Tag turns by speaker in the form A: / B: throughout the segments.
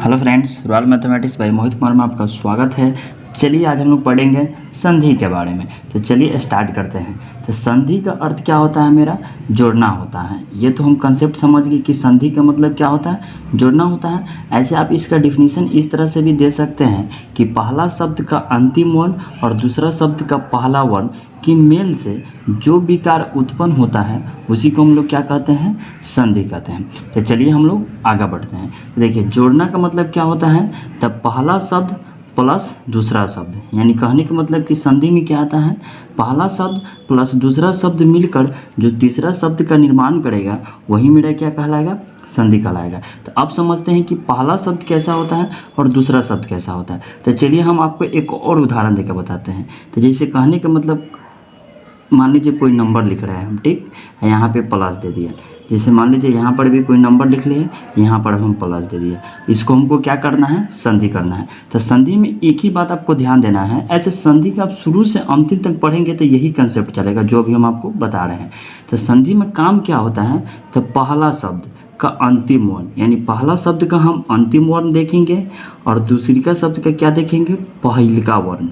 A: Hello friends, royal mathematics by Mohit Kumar में आपका स्वागत है। चलिए आज हम लोग पढ़ेंगे संधि के बारे में। तो चलिए स्टार्ट करते हैं। तो संधि का अर्थ क्या होता है? मेरा जोड़ना होता है। ये तो हम कंसेप्ट समझ गए कि संधि का मतलब क्या होता है, जोड़ना होता है। ऐसे आप इसका डिफिनीशन इस तरह से भी दे सकते हैं कि पहला शब्द का अंतिम वर्ण और दूसरा शब्द का पहला वर्ण की मेल से जो विकार उत्पन्न होता है उसी को हम लोग क्या कहते हैं? संधि कहते हैं। तो चलिए हम लोग आगे बढ़ते हैं। देखिए जोड़ना का मतलब क्या होता है? तब पहला शब्द प्लस दूसरा शब्द, यानी कहने का मतलब कि संधि में क्या आता है? पहला शब्द प्लस दूसरा शब्द मिलकर जो तीसरा शब्द का निर्माण करेगा वही मेरा क्या कहलाएगा? संधि कहलाएगा। तो अब समझते हैं कि पहला शब्द कैसा होता है और दूसरा शब्द कैसा होता है। तो चलिए हम आपको एक और उदाहरण देकर बताते हैं। तो जैसे कहने का मतलब, मान लीजिए कोई नंबर लिख रहे हैं हम, ठीक है, यहाँ पे प्लस दे दिया। जैसे मान लीजिए यहाँ पर भी कोई नंबर लिख लिए, यहाँ पर हम प्लस दे दिया। इसको हमको क्या करना है? संधि करना है। तो संधि में एक ही बात आपको ध्यान देना है। ऐसे संधि का आप शुरू से अंतिम तक पढ़ेंगे तो यही कंसेप्ट चलेगा जो भी हम आपको बता रहे हैं। तो संधि में काम क्या होता है? तो पहला शब्द का अंतिम वर्ण, यानी पहला शब्द का हम अंतिम वर्ण देखेंगे और दूसरी का शब्द का क्या देखेंगे? पहिलका वर्ण।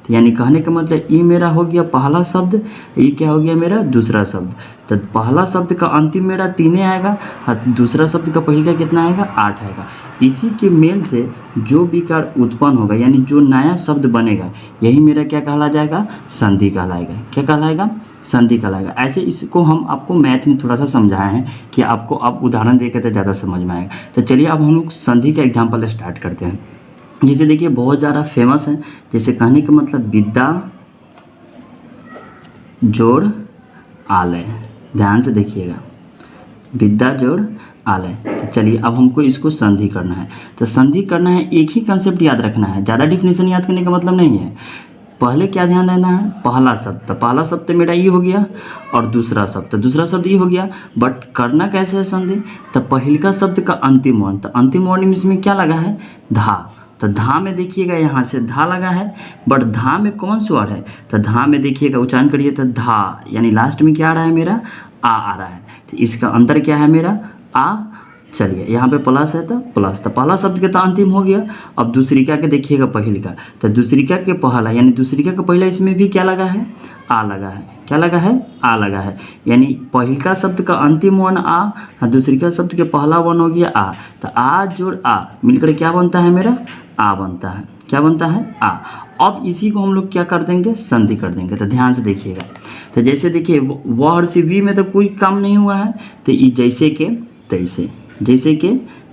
A: यानी कहने का मतलब ये मेरा हो गया पहला शब्द, ये क्या हो गया मेरा? दूसरा शब्द। तो पहला शब्द का अंतिम मेरा 3 आएगा और दूसरा शब्द का पहिल का कितना आएगा? 8 आएगा। इसी के मेल से जो विकार उत्पन्न होगा, यानी जो नया शब्द बनेगा, यही मेरा क्या कहला जाएगा? संधि कहलाएगा। क्या कहलाएगा? संधि कहलाएगा। ऐसे इसको हम आपको मैथ में थोड़ा सा समझाए हैं कि आपको अब उदाहरण देकर तो ज़्यादा समझ में आएगा। तो चलिए अब हम लोग संधि का एग्जाम्पल स्टार्ट करते हैं। जैसे देखिए बहुत ज़्यादा फेमस है, जैसे कहने का मतलब विद्या जोड़ आलय। ध्यान से देखिएगा, विद्या जोड़ आलय। तो चलिए अब हमको इसको संधि करना है। तो संधि करना है, एक ही कंसेप्ट याद रखना है, ज़्यादा डिफिनेशन याद करने का मतलब नहीं है। पहले क्या ध्यान देना है? पहला शब्द। तो पहला शब्द मेरा ये हो गया और दूसरा शब्द, तो दूसरा शब्द ये हो गया। बट करना कैसे है संधि? तो पहिलका शब्द का अंतिम वर्ण, तो अंतिम वर्ण में इसमें क्या लगा है? धा। तो धा में देखिएगा यहाँ से धा लगा है, बट धा में कौन सा वर्ड है? तो धा में देखिएगा, उच्चारण करिए तो धा, यानी लास्ट में क्या आ रहा है मेरा? आ रहा है। तो इसका अंतर क्या है मेरा? आ। चलिए यहाँ पे प्लस है तो प्लस, तो पहला शब्द के तो अंतिम हो गया। अब दूसरिका के देखिएगा पहिलका, तो दूसरिका के पहला, यानी दूसरिका का पहला, इसमें भी क्या लगा है? आ लगा है। क्या लगा है? आ लगा है। यानी पहिलका शब्द का अंतिम वर्ण आ और दूसरिका शब्द के पहला वर्ण हो गया आ। तो आ जोड़ आ मिलकर क्या बनता है मेरा? आ बनता है। क्या बनता है? आ। अब इसी को हम लोग क्या कर देंगे? संधि कर देंगे। तो ध्यान से देखिएगा। तो जैसे देखिए व और सी वी में तो कोई काम नहीं हुआ है, तो ये जैसे के तैसे, जैसे के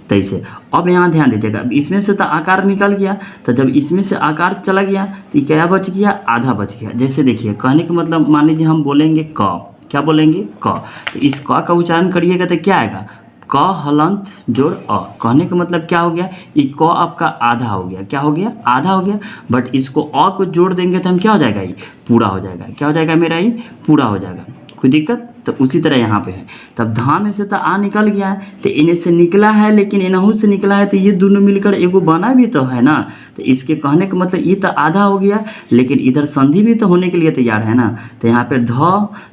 A: तैसे। अब यहाँ ध्यान दीजिएगा, अब इसमें से तो आकार निकल गया, तो जब इसमें से आकार चला गया तो ये क्या बच गया? आधा बच गया। जैसे देखिए कहने का मतलब, मान लीजिए हम बोलेंगे क, क्या बोलेंगे? क। तो इस क का उच्चारण करिएगा तो क्या आएगा? क हलंत जोड़ अ। कहने का मतलब क्या हो गया? ये क आपका आधा हो गया। क्या हो गया? आधा हो गया। बट इसको अ को जोड़ देंगे तो हम क्या हो जाएगा? ये पूरा हो जाएगा। क्या हो जाएगा मेरा? ये पूरा हो जाएगा। कोई दिक्कत? तो उसी तरह यहाँ पे है। तब धा में से तो आ निकल गया है, तो इन्हें से निकला है, लेकिन इनहू से निकला है, तो ये दोनों मिलकर एगो बना भी तो है ना। तो इसके कहने का मतलब ये तो आधा हो गया, लेकिन इधर संधि भी तो होने के लिए तैयार है ना। तो यहाँ पे ध,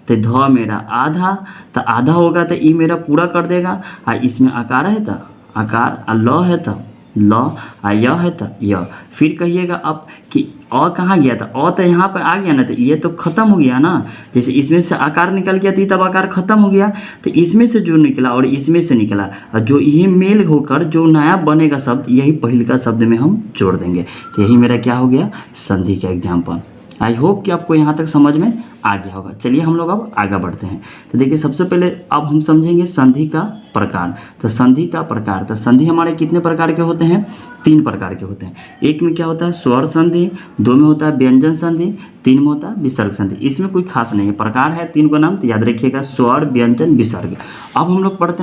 A: तो ध मेरा आधा, तो आधा होगा तो ये मेरा पूरा कर देगा। और इसमें आकार है तो आकार, और ल है तो ल, और य है तो य। फिर कहिएगा अब कि अ कहाँ गया था? अ तो यहाँ पर आ गया ना, तो ये तो खत्म हो गया ना। जैसे इसमें से आकार निकल गया तो तब आकार खत्म हो गया। तो इसमें से जो निकला और इसमें से निकला, और जो ये मेल होकर जो नया बनेगा शब्द, यही पहिलका शब्द में हम जोड़ देंगे। तो यही मेरा क्या हो गया? संधि का एग्जाम्पल। आई होप कि आपको यहाँ तक समझ में आ गया होगा। चलिए हम लोग अब आगे बढ़ते हैं। तो देखिए सबसे पहले अब हम समझेंगे संधि का प्रकार। तो संधि का प्रकार, तो संधि हमारे कितने प्रकार के होते हैं? 3 प्रकार के होते हैं। एक में क्या होता है? स्वर संधि, 2 में होता है व्यंजन संधि, 3 में होता है विसर्ग संधि। इसमें कोई खास नहीं है, प्रकार है 3 का नाम तो याद रखिएगा, स्वर, व्यंजन, विसर्ग। अब हम लोग पढ़ते हैं